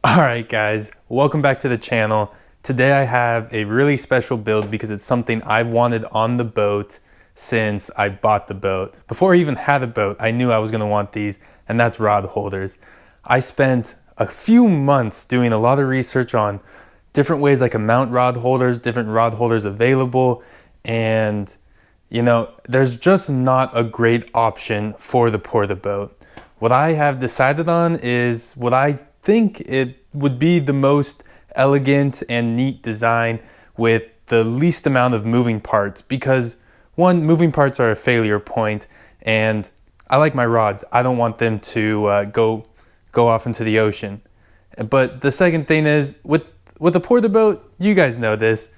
Alright guys, welcome back to the channel. Today I have a really special build because it's something I've wanted on the boat since I bought the boat. Before I even had a boat, I knew I was going to want these, and that's rod holders. I spent a few months doing a lot of research on different ways I can mount rod holders, different rod holders available, and there's just not a great option for the Porta-Bote. What I have decided on is what I think it would be the most elegant and neat design with the least amount of moving parts, because one, moving parts are a failure point, and I like my rods. I don't want them to go off into the ocean. But the second thing is, with the Porta-Bote, you guys know this,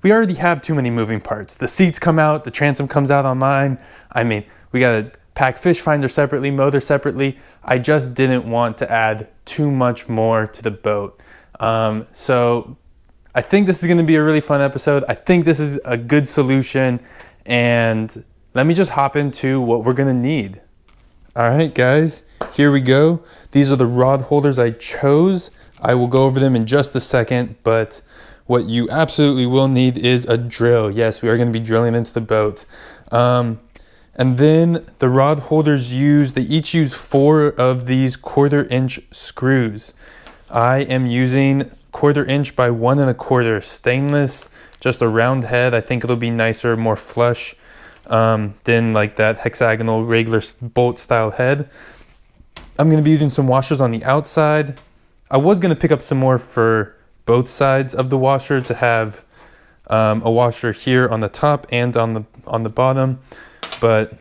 we already have too many moving parts. The seats come out, the transom comes out on mine. I mean, we gotta pack fish finder separately, motor separately. I just didn't want to add too much more to the boat. So I think this is gonna be a really fun episode. I think this is a good solution, and let me just hop into what we're gonna need. All right, guys, here we go. These are the rod holders I chose. I will go over them in just a second, but what you absolutely will need is a drill. Yes, we are going to be drilling into the boat. And then the rod holders they each use 4 of these 1/4-inch screws. I am using 1/4-inch by 1 1/4 stainless, just a round head. I think it'll be nicer, more flush than like that hexagonal regular bolt style head. I'm going to be using some washers on the outside. I was going to pick up some more for both sides of the washer to have a washer here on the top and on the bottom, but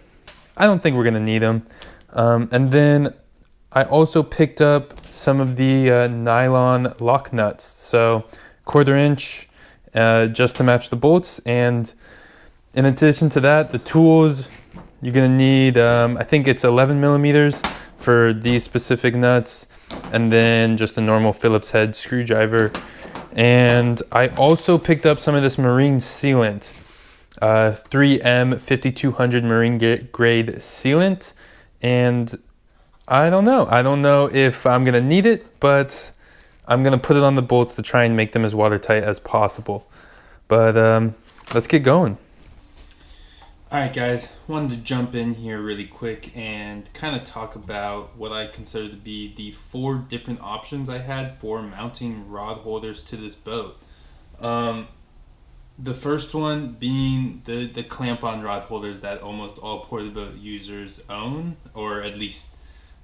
I don't think we're going to need them. And then I also picked up some of the nylon lock nuts, so 1/4-inch just to match the bolts. And in addition to that, the tools, you're going to need, I think it's 11 millimeters for these specific nuts, and then just a normal Phillips head screwdriver. And I also picked up some of this marine sealant, 3M 5200 marine grade sealant. And I don't know if I'm gonna need it, but I'm gonna put it on the bolts to try and make them as watertight as possible. But let's get going. Alright guys, wanted to jump in here really quick and kind of talk about what I consider to be the 4 different options I had for mounting rod holders to this boat. The first one being the clamp-on rod holders that almost all Porta-Bote users own, or at least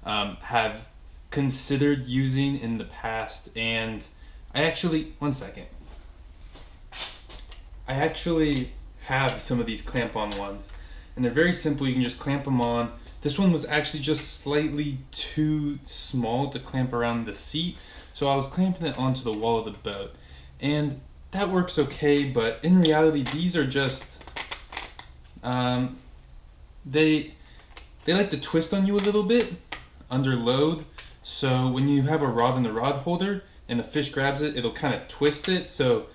have considered using in the past. And I actually have some of these clamp-on ones, and they're very simple. You can just clamp them on. This one was actually just slightly too small to clamp around the seat, so I was clamping it onto the wall of the boat, and that works okay. But in reality, these are just they like to twist on you a little bit under load. So when you have a rod in the rod holder and the fish grabs it, it'll kind of twist it. So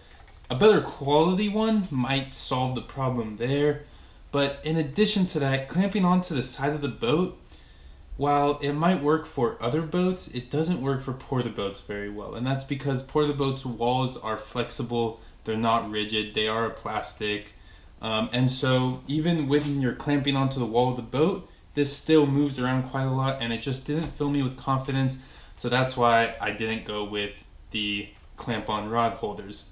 a better quality one might solve the problem there. But in addition to that, clamping onto the side of the boat, while it might work for other boats, it doesn't work for Porta-Botes very well. And that's because Porta-Botes' walls are flexible, they're not rigid, they are a plastic. And so even when you're clamping onto the wall of the boat, this still moves around quite a lot, and it just didn't fill me with confidence. So that's why I didn't go with the clamp-on rod holders.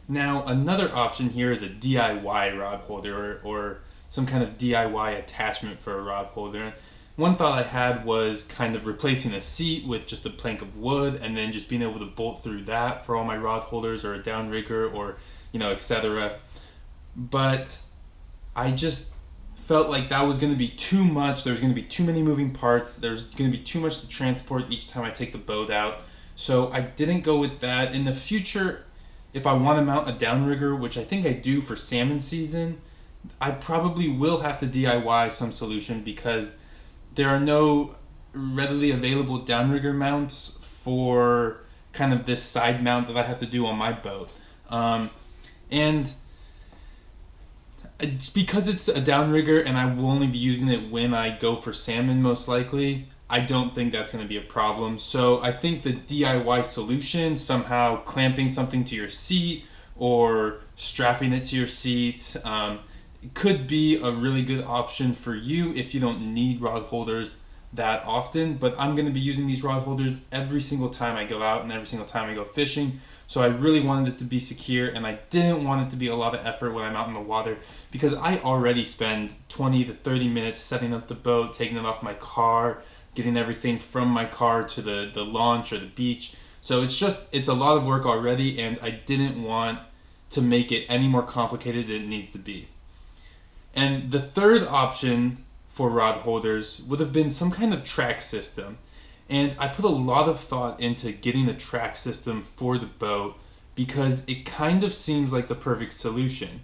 Now, another option here is a DIY rod holder, or some kind of DIY attachment for a rod holder. One thought I had was kind of replacing a seat with just a plank of wood, and then just being able to bolt through that for all my rod holders, or a downrigger, or etc. But I just felt like that was going to be too much. There's going to be too many moving parts. There's going to be too much to transport each time I take the boat out. So I didn't go with that. In the future, if I want to mount a downrigger, which I think I do for salmon season, I probably will have to DIY some solution, because there are no readily available downrigger mounts for kind of this side mount that I have to do on my boat. And because it's a downrigger and I will only be using it when I go for salmon most likely, I don't think that's going to be a problem. So I think the DIY solution, somehow clamping something to your seat or strapping it to your seat, could be a really good option for you if you don't need rod holders that often. But I'm going to be using these rod holders every single time I go out and every single time I go fishing. So I really wanted it to be secure, and I didn't want it to be a lot of effort when I'm out in the water, because I already spend 20 to 30 minutes setting up the boat, taking it off my car, getting everything from my car to the launch or the beach. So it's a lot of work already, and I didn't want to make it any more complicated than it needs to be. And the third option for rod holders would have been some kind of track system. And I put a lot of thought into getting a track system for the boat because it kind of seems like the perfect solution.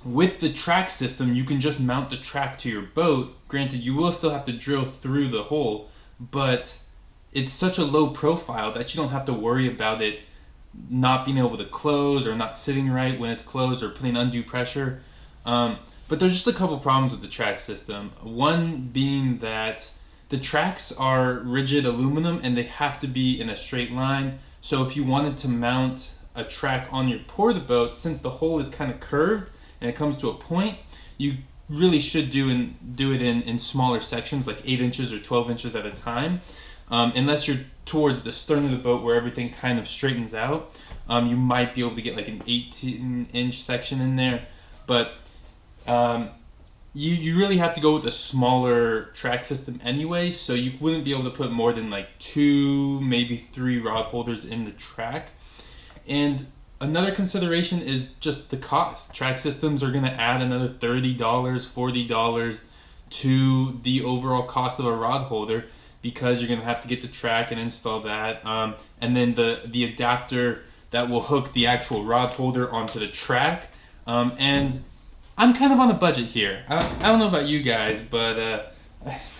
With the track system, you can just mount the track to your boat. Granted, you will still have to drill through the hole, but it's such a low profile that you don't have to worry about it not being able to close or not sitting right when it's closed or putting undue pressure. But there's just a couple problems with the track system. One being that the tracks are rigid aluminum and they have to be in a straight line. So if you wanted to mount a track on your Porta-Bote, since the hole is kind of curved and it comes to a point, you really should do it in smaller sections, like 8 inches or 12 inches at a time. Unless you're towards the stern of the boat where everything kind of straightens out, you might be able to get like an 18-inch section in there. But you really have to go with a smaller track system anyway, so you wouldn't be able to put more than like 2, maybe 3 rod holders in the track. And another consideration is just the cost. Track systems are going to add another $30, $40 to the overall cost of a rod holder, because you're going to have to get the track and install that, and then the adapter that will hook the actual rod holder onto the track. And I'm kind of on a budget here. I don't know about you guys, but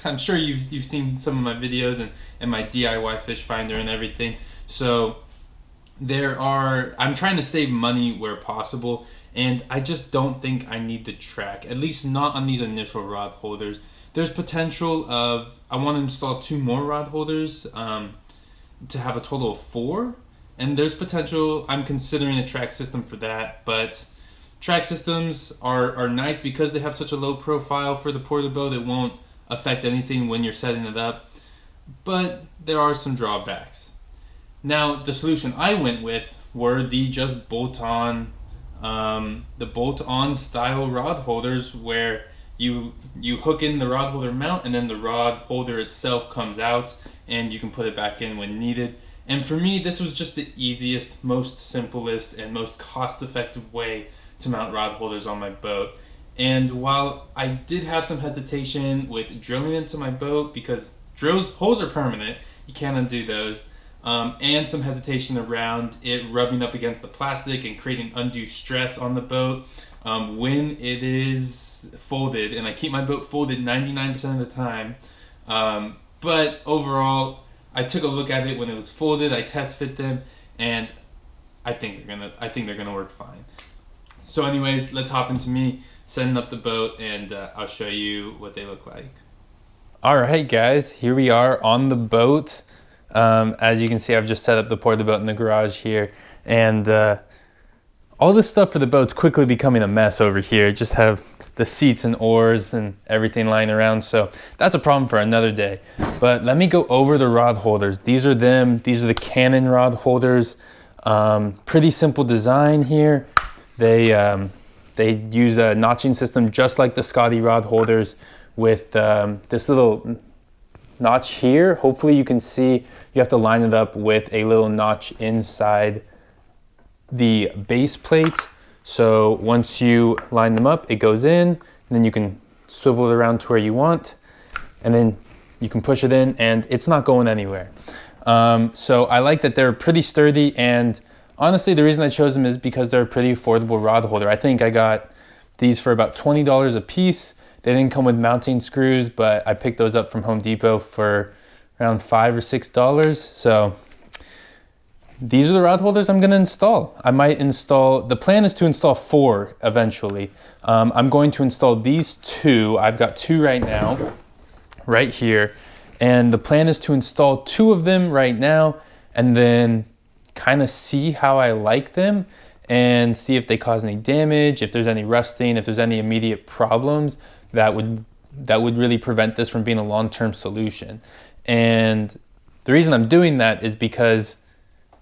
I'm sure you've seen some of my videos and my DIY fish finder and everything. So I'm trying to save money where possible, and I just don't think I need the track, at least not on these initial rod holders. There's potential of, I want to install 2 more rod holders to have a total of 4, and there's potential, I'm considering a track system for that. But track systems are nice because they have such a low profile for the Porta-Bote. It won't affect anything when you're setting it up, but there are some drawbacks. Now, the solution I went with were the just bolt-on style rod holders, where you hook in the rod holder mount and then the rod holder itself comes out and you can put it back in when needed. And for me, this was just the easiest, most simplest, and most cost-effective way to mount rod holders on my boat. And while I did have some hesitation with drilling into my boat, because holes are permanent, you can't undo those, and some hesitation around it rubbing up against the plastic and creating undue stress on the boat when it is folded, and I keep my boat folded 99% of the time. But overall, I took a look at it when it was folded, I test fit them, and I think they're gonna work fine. So anyways, let's hop into me setting up the boat, and I'll show you what they look like. All right, guys, here we are on the boat. As you can see, I've just set up the Porta-Bote in the garage here, and all this stuff for the boat's quickly becoming a mess over here. Just have the seats and oars and everything lying around, so that's a problem for another day. But let me go over the rod holders. These are the Canon rod holders. Pretty simple design here. They use a notching system just like the Scotty rod holders, with this little notch here. Hopefully you can see, you have to line it up with a little notch inside the base plate. So once you line them up, it goes in, and then you can swivel it around to where you want, and then you can push it in and it's not going anywhere. So I like that they're pretty sturdy, and honestly, the reason I chose them is because they're a pretty affordable rod holder. I think I got these for about $20 a piece. They didn't come with mounting screws, but I picked those up from Home Depot for around $5 or $6. So these are the rod holders I'm going to install. The plan is to install 4 eventually. I'm going to install these 2. I've got 2 right now. right here. And the plan is to install 2 of them right now and then kind of see how I like them and see if they cause any damage, if there's any rusting, if there's any immediate problems that would really prevent this from being a long-term solution. And the reason I'm doing that is because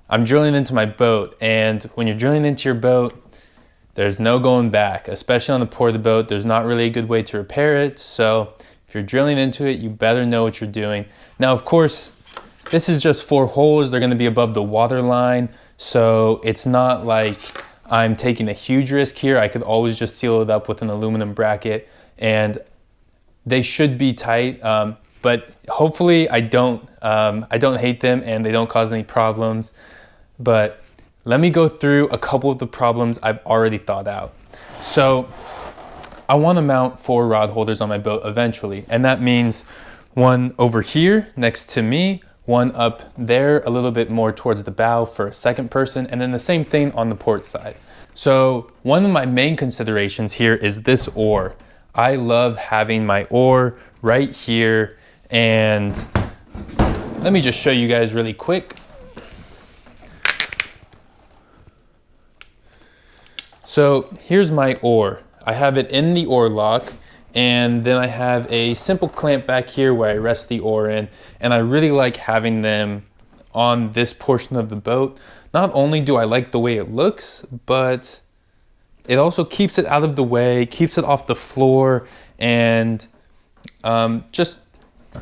I'm drilling into my boat, and when you're drilling into your boat, there's no going back, especially on the Porta-Bote. There's not really a good way to repair it, so if you're drilling into it, you better know what you're doing. Now, of course, this is just 4 holes. They're going to be above the water line, so it's not like I'm taking a huge risk here. I could always just seal it up with an aluminum bracket, and they should be tight, but hopefully I don't hate them and they don't cause any problems. But let me go through a couple of the problems I've already thought out. So I want to mount 4 rod holders on my boat eventually, and that means one over here next to me, one up there a little bit more towards the bow for a second person, and then the same thing on the port side. So one of my main considerations here is this oar. I love having my oar right here, and let me just show you guys really quick. So here's my oar. I have it in the oar lock, and then I have a simple clamp back here where I rest the oar in, and I really like having them on this portion of the boat. Not only do I like the way it looks, but it also keeps it out of the way, keeps it off the floor, and just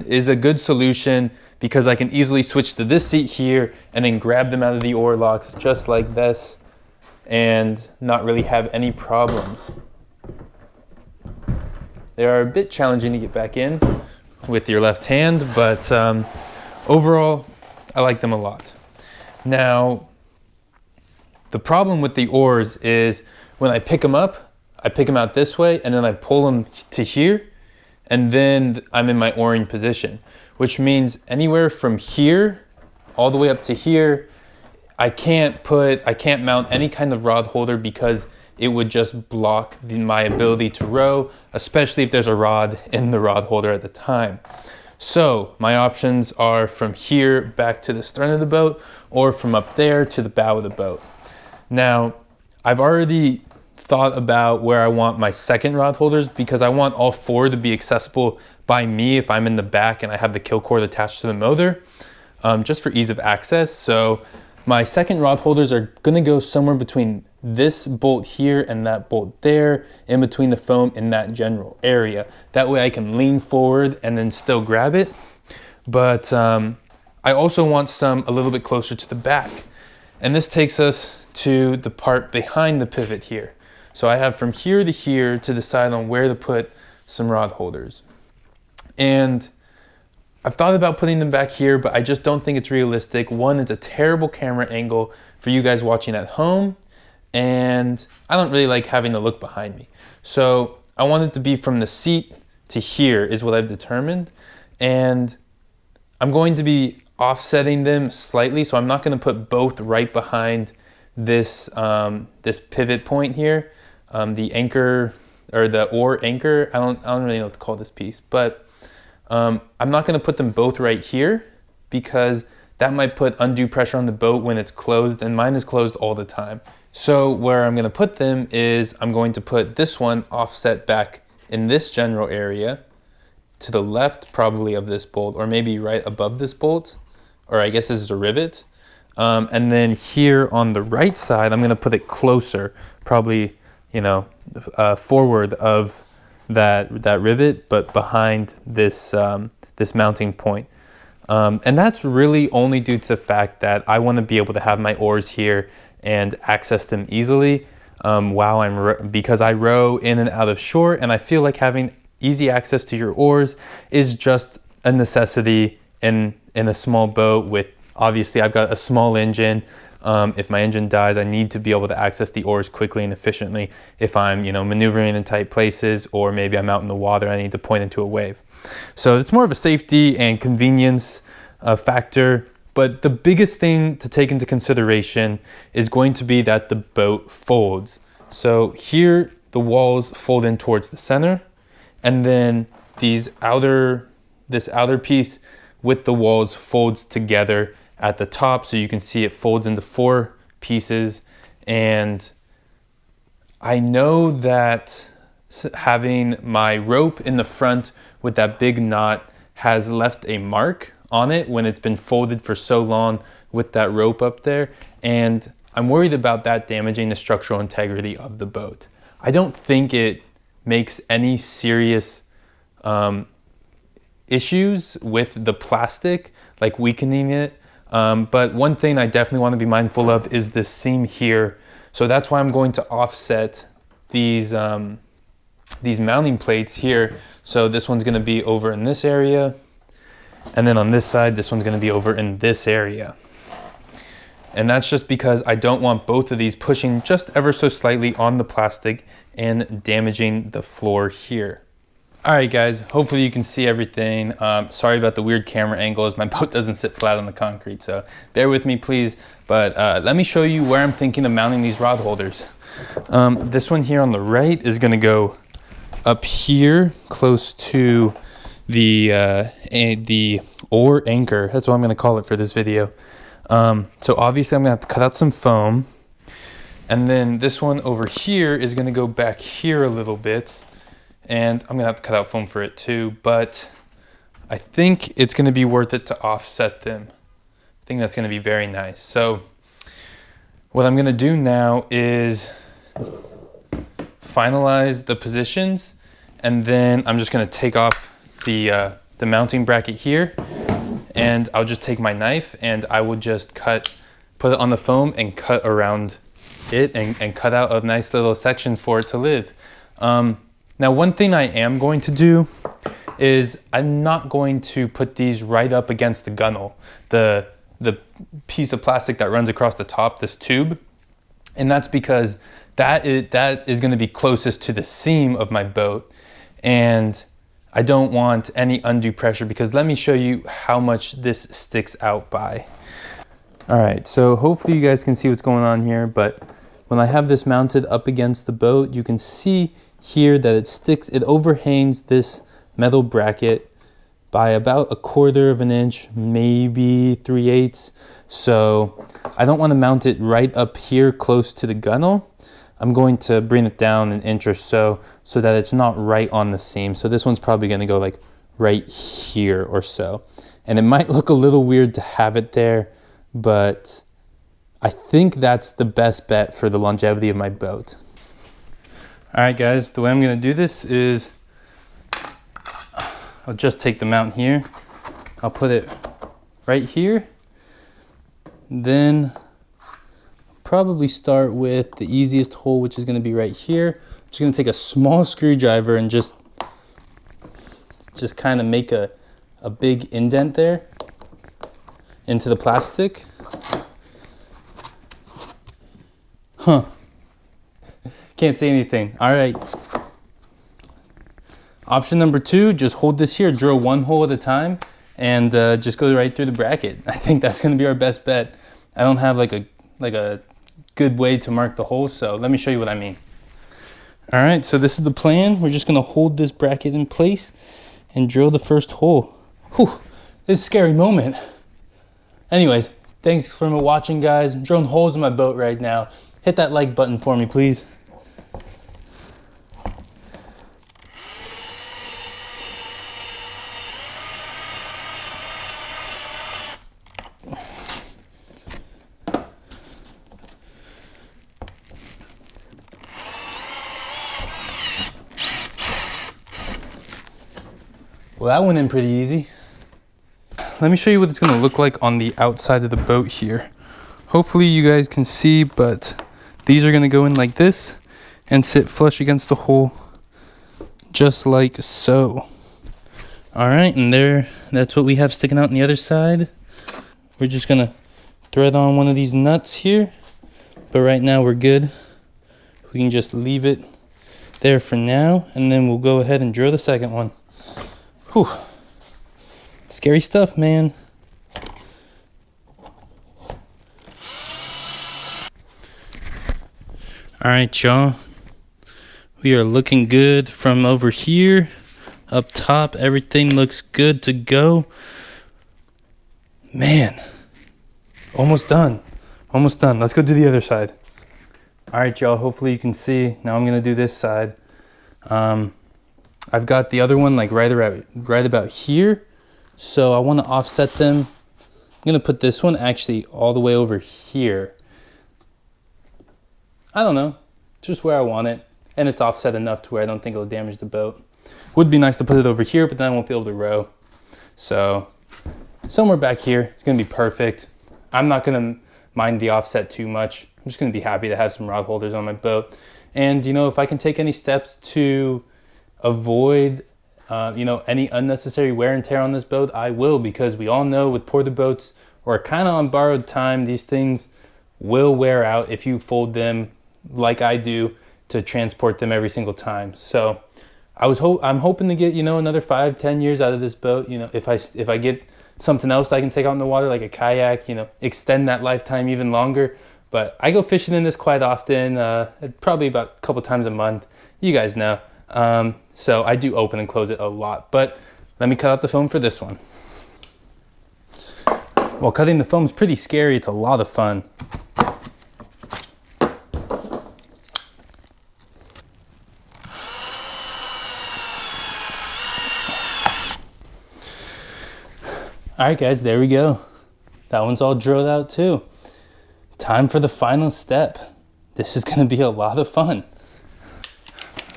is a good solution because I can easily switch to this seat here and then grab them out of the oar locks just like this and not really have any problems. They are a bit challenging to get back in with your left hand, but overall, I like them a lot. Now, the problem with the oars is when I pick them up, I pick them out this way, and then I pull them to here, and then I'm in my oaring position, which means anywhere from here all the way up to here, I can't mount any kind of rod holder because it would just block my ability to row, especially if there's a rod in the rod holder at the time. So my options are from here back to the stern of the boat, or from up there to the bow of the boat. Now, I've already thought about where I want my second rod holders because I want all 4 to be accessible by me if I'm in the back and I have the kill cord attached to the motor, just for ease of access. So my second rod holders are going to go somewhere between this bolt here and that bolt there, in between the foam in that general area. That way I can lean forward and then still grab it. But I also want some a little bit closer to the back. And this takes us to the part behind the pivot here. So I have from here to here to decide on where to put some rod holders. And I've thought about putting them back here, but I just don't think it's realistic. One, it's a terrible camera angle for you guys watching at home, and I don't really like having to look behind me. So I want it to be from the seat to here is what I've determined, and I'm going to be offsetting them slightly, so I'm not going to put both right behind this this pivot point here, the anchor or the oar anchor. I don't really know what to call this piece, but I'm not going to put them both right here because that might put undue pressure on the boat when it's closed, and mine is closed all the time. So where I'm going to put them is I'm going to put this one offset back in this general area to the left probably of this bolt, or maybe right above this bolt, or I guess this is a rivet. And then here on the right side, I'm going to put it closer, probably, forward of that rivet, but behind this this mounting point. And that's really only due to the fact that I want to be able to have my oars here and access them easily while because I row in and out of shore, and I feel like having easy access to your oars is just a necessity in a small boat with, obviously I've got a small engine. If my engine dies, I need to be able to access the oars quickly and efficiently if I'm, maneuvering in tight places, or maybe I'm out in the water, I need to point into a wave. So it's more of a safety and convenience factor, but the biggest thing to take into consideration is going to be that the boat folds. So here the walls fold in towards the center, and then these outer this outer piece with the walls folds together at the top, so you can see it folds into 4 pieces. And I know that having my rope in the front with that big knot has left a mark on it when it's been folded for so long with that rope up there, and I'm worried about that damaging the structural integrity of the boat. I don't think it makes any serious issues with the plastic, like weakening it, but one thing I definitely want to be mindful of is this seam here. So that's why I'm going to offset these mounting plates here. So this one's going to be over in this area, and then on this side, this one's going to be over in this area. And that's just because I don't want both of these pushing just ever so slightly on the plastic and damaging the floor here. All right, guys, hopefully you can see everything. Sorry about the weird camera angles. My boat doesn't sit flat on the concrete, so bear with me, please. But let me show you where I'm thinking of mounting these rod holders. This one here on the right is gonna go up here close to the oar anchor. That's what I'm gonna call it for this video. So obviously I'm gonna have to cut out some foam. And then this one over here is gonna go back here a little bit. And I'm gonna have to cut out foam for it too, but I think it's gonna be worth it to offset them. I think that's gonna be very nice. So what I'm gonna do now is finalize the positions, and then I'm just gonna take off the mounting bracket here, and I'll just take my knife and I will just put it on the foam and cut around it and cut out a nice little section for it to live. Now, one thing I am going to do is I'm not going to put these right up against the gunnel, the piece of plastic that runs across the top, this tube. And that's because that is going to be closest to the seam of my boat. And I don't want any undue pressure, because let me show you how much this sticks out by. All right, so hopefully you guys can see what's going on here, but when I have this mounted up against the boat, you can see here that it overhangs this metal bracket by about 1/4 of an inch, maybe 3/8. So I don't want to mount it right up here close to the gunnel. I'm going to bring it down an inch or so that it's not right on the seam. So this one's probably going to go like right here or so. And it might look a little weird to have it there, but I think that's the best bet for the longevity of my boat. All right, guys, the way I'm gonna do this is I'll just take the mount here. I'll put it right here. Then probably start with the easiest hole, which is gonna be right here. I'm just gonna take a small screwdriver and just kind of make a big indent there into the plastic. Huh. Can't see anything. All right. Option number 2, just hold this here, drill one hole at a time, and just go right through the bracket. I think that's going to be our best bet. I don't have like a good way to mark the hole, so let me show you what I mean. All right, so this is the plan. We're just going to hold this bracket in place and drill the first hole. Whew, this is a scary moment. Anyways, thanks for watching, guys. I'm drilling holes in my boat right now. Hit that like button for me, please. Well, that went in pretty easy. Let me show you what it's gonna look like on the outside of the boat here. Hopefully you guys can see, but these are gonna go in like this and sit flush against the hole, just like so. All right, and that's what we have sticking out on the other side. We're just gonna thread on one of these nuts here, but right now we're good. We can just leave it there for now, and then we'll go ahead and drill the second one. Whew. Scary stuff, man. All right, y'all. We are looking good from over here up top. Everything looks good to go. Man, almost done. Almost done. Let's go do the other side. All right, y'all, hopefully you can see. Now I'm gonna do this side. I've got the other one like right about here. So I wanna offset them. I'm gonna put this one actually all the way over here. I don't know, just where I want it. And it's offset enough to where I don't think it'll damage the boat. Would be nice to put it over here, but then I won't be able to row. So somewhere back here, it's gonna be perfect. I'm not gonna mind the offset too much. I'm just gonna be happy to have some rod holders on my boat. And you know, if I can take any steps to avoid you know, any unnecessary wear and tear on this boat, I will, because we all know with Porta-Botes, or kind of on borrowed time, these things will wear out if you fold them like I do to transport them every single time. So I'm hoping to get, you know, another 5-10 years out of this boat. You know, if I get something else I can take out in the water, like a kayak, you know, extend that lifetime even longer. But I go fishing in this quite often, probably about a couple times a month. You guys know. So I do open and close it a lot. But let me cut out the foam for this one. While cutting the foam is pretty scary, it's a lot of fun. All right, guys, there we go. That one's all drilled out too. Time for the final step. This is gonna be a lot of fun.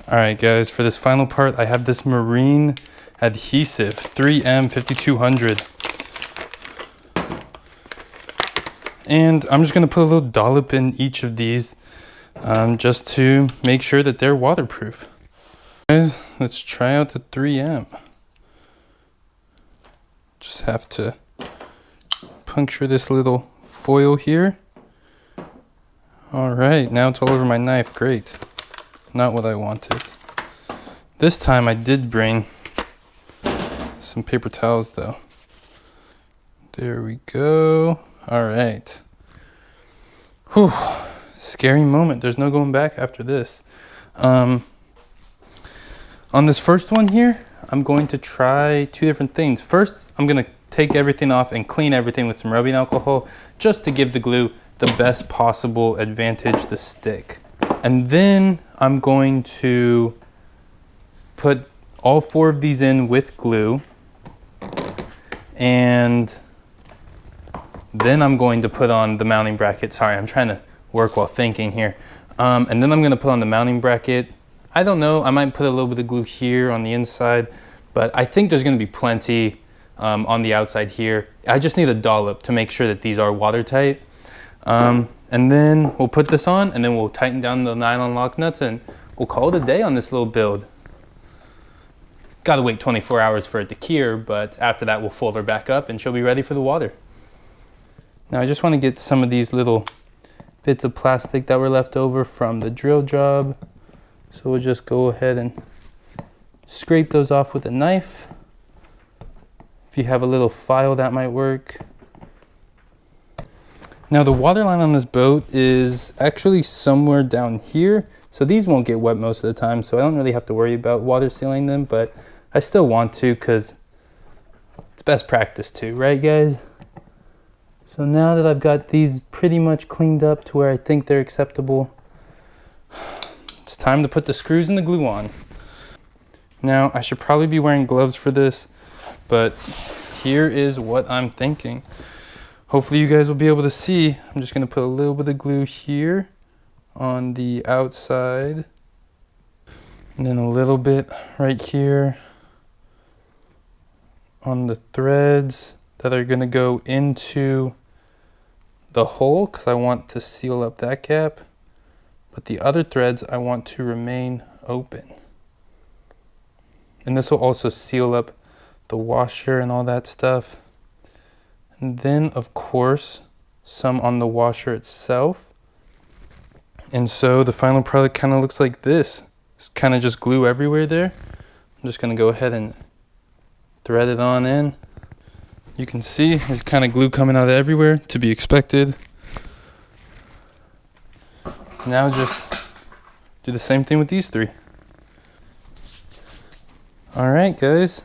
All right, guys, for this final part, I have this marine adhesive, 3M 5200. And I'm just gonna put a little dollop in each of these just to make sure that they're waterproof. Guys, let's try out the 3M. Just have to puncture this little foil here. All right, now it's all over my knife. Great. Not what I wanted. This time I did bring some paper towels though. There we go. All right. Whew. Scary moment. There's no going back after this. On this first one here, I'm going to try two different things. First, I'm going to take everything off and clean everything with some rubbing alcohol just to give the glue the best possible advantage to stick. And then I'm going to put all 4 of these in with glue, and then I'm going to put on the mounting bracket. Sorry, I'm trying to work while thinking here. And then I'm going to put on the mounting bracket. I don't know, I might put a little bit of glue here on the inside, but I think there's going to be plenty on the outside here. I just need a dollop to make sure that these are watertight. And then we'll put this on, and then we'll tighten down the nylon lock nuts, and we'll call it a day on this little build. Gotta wait 24 hours for it to cure, but after that we'll fold her back up and she'll be ready for the water. Now I just want to get some of these little bits of plastic that were left over from the drill job. So we'll just go ahead and scrape those off with a knife. If you have a little file, that might work. Now the water line on this boat is actually somewhere down here. So these won't get wet most of the time, so I don't really have to worry about water sealing them, but I still want to because it's best practice too, right guys? So now that I've got these pretty much cleaned up to where I think they're acceptable, it's time to put the screws and the glue on. Now I should probably be wearing gloves for this, but here is what I'm thinking. Hopefully you guys will be able to see. I'm just going to put a little bit of glue here on the outside, and then a little bit right here on the threads that are going to go into the hole, because I want to seal up that gap, but the other threads I want to remain open. And this will also seal up the washer and all that stuff. And then, of course, some on the washer itself. And so the final product kind of looks like this. It's kind of just glue everywhere there. I'm just going to go ahead and thread it on in. You can see there's kind of glue coming out everywhere, to be expected. Now just do the same thing with these 3. All right, guys.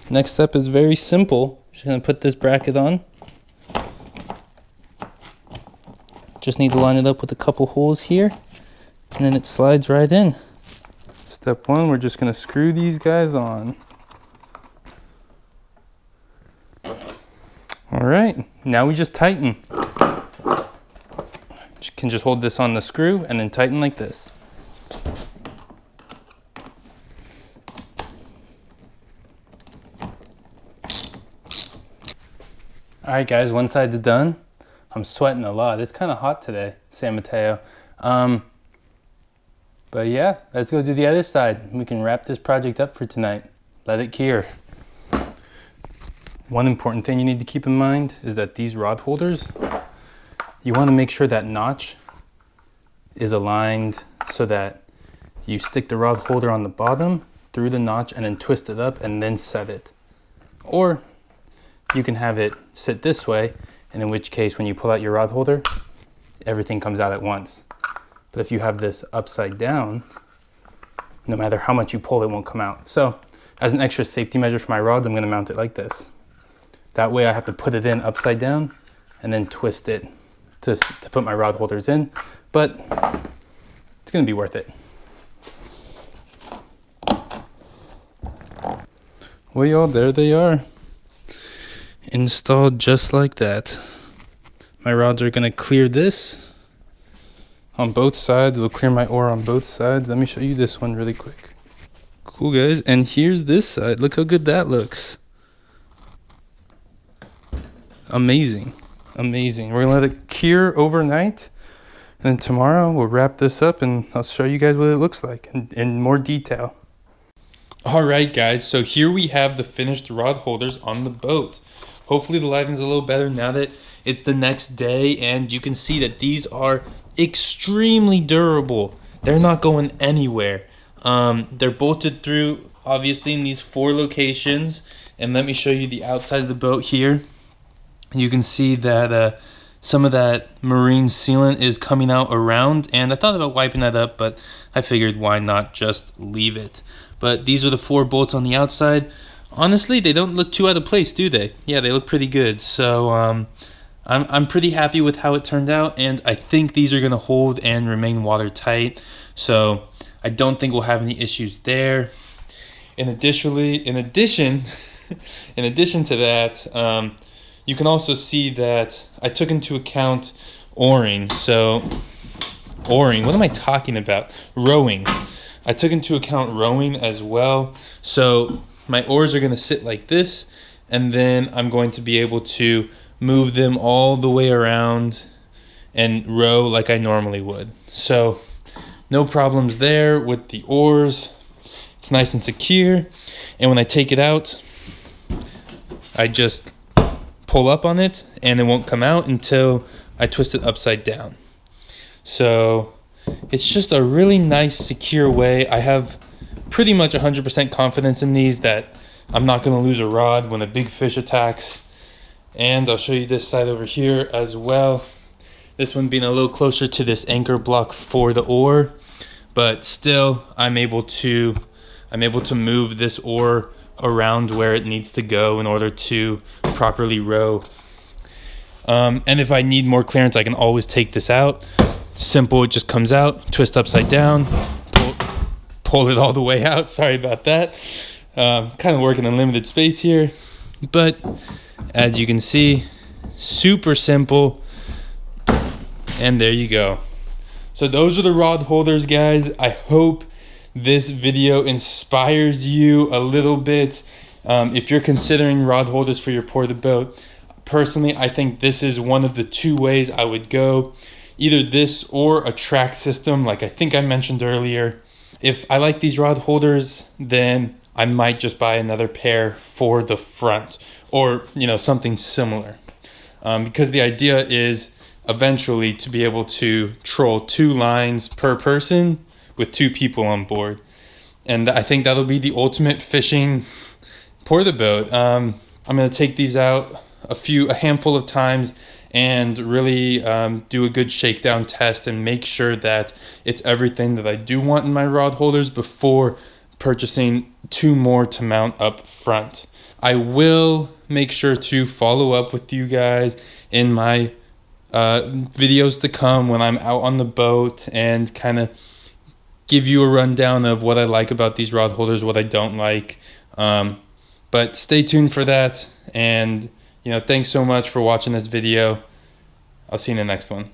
Next step is very simple. Just gonna put this bracket on. Just need to line it up with a couple holes here, and then it slides right in. Step one, we're just gonna screw these guys on. All right, now we just tighten. You can just hold this on the screw and then tighten like this. All right, guys, one side's done. I'm sweating a lot. It's kind of hot today, San Mateo. But yeah, let's go do the other side. We can wrap this project up for tonight. Let it cure. One important thing you need to keep in mind is that these rod holders, you want to make sure that notch is aligned so that you stick the rod holder on the bottom through the notch and then twist it up and then set it. Or you can have it sit this way, and in which case when you pull out your rod holder, everything comes out at once. But if you have this upside down, no matter how much you pull, it won't come out. So as an extra safety measure for my rods, I'm going to mount it like this. That way I have to put it in upside down and then twist it to put my rod holders in. But it's going to be worth it. Well, y'all, there they are. Installed just like that. My rods are going to clear this on both sides. It'll clear my ore on both sides. Let me show you this one really quick. Cool, guys. And here's this side. Look how good that looks. Amazing. Amazing. We're going to let it cure overnight. And then tomorrow we'll wrap this up and I'll show you guys what it looks like in more detail. All right, guys. So here we have the finished rod holders on the boat. Hopefully the lighting's a little better now that it's the next day, and you can see that these are extremely durable. They're not going anywhere. They're bolted through, obviously, in these 4 locations. And let me show you the outside of the boat here. You can see that some of that marine sealant is coming out around, and I thought about wiping that up, but I figured why not just leave it. But these are the 4 bolts on the outside. Honestly, they don't look too out of place, do they? Yeah, they look pretty good. So I'm pretty happy with how it turned out, and I think these are going to hold and remain watertight. So I don't think we'll have any issues there. In addition to that, you can also see that I took into account oaring. So oaring, what am I talking about? Rowing. I took into account rowing as well. So my oars are going to sit like this, and then I'm going to be able to move them all the way around and row like I normally would. So no problems there with the oars. It's nice and secure. And when I take it out, I just pull up on it and it won't come out until I twist it upside down. So it's just a really nice, secure way. I have pretty much 100% confidence in these that I'm not going to lose a rod when a big fish attacks. And I'll show you this side over here as well. This one being a little closer to this anchor block for the oar, but still I'm able to move this oar around where it needs to go in order to properly row. And if I need more clearance, I can always take this out. Simple, it just comes out, twist upside down, pull it all the way out. Sorry about that. Kind of working in limited space here, but as you can see, super simple. And there you go. So those are the rod holders, guys. I hope this video inspires you a little bit. If you're considering rod holders for your Porta-Bote, personally, I think this is one of the 2 ways I would go. Either this or a track system, like I think I mentioned earlier. If I like these rod holders, then I might just buy another pair for the front, or something similar. Because the idea is eventually to be able to troll 2 lines per person with 2 people on board. And I think that'll be the ultimate fishing Porta-Bote. I'm going to take these out a handful of times and really do a good shakedown test and make sure that it's everything that I do want in my rod holders before purchasing 2 more to mount up front. I will make sure to follow up with you guys in my videos to come when I'm out on the boat and kind of give you a rundown of what I like about these rod holders, what I don't like. But stay tuned for that. And thanks so much for watching this video. I'll see you in the next one.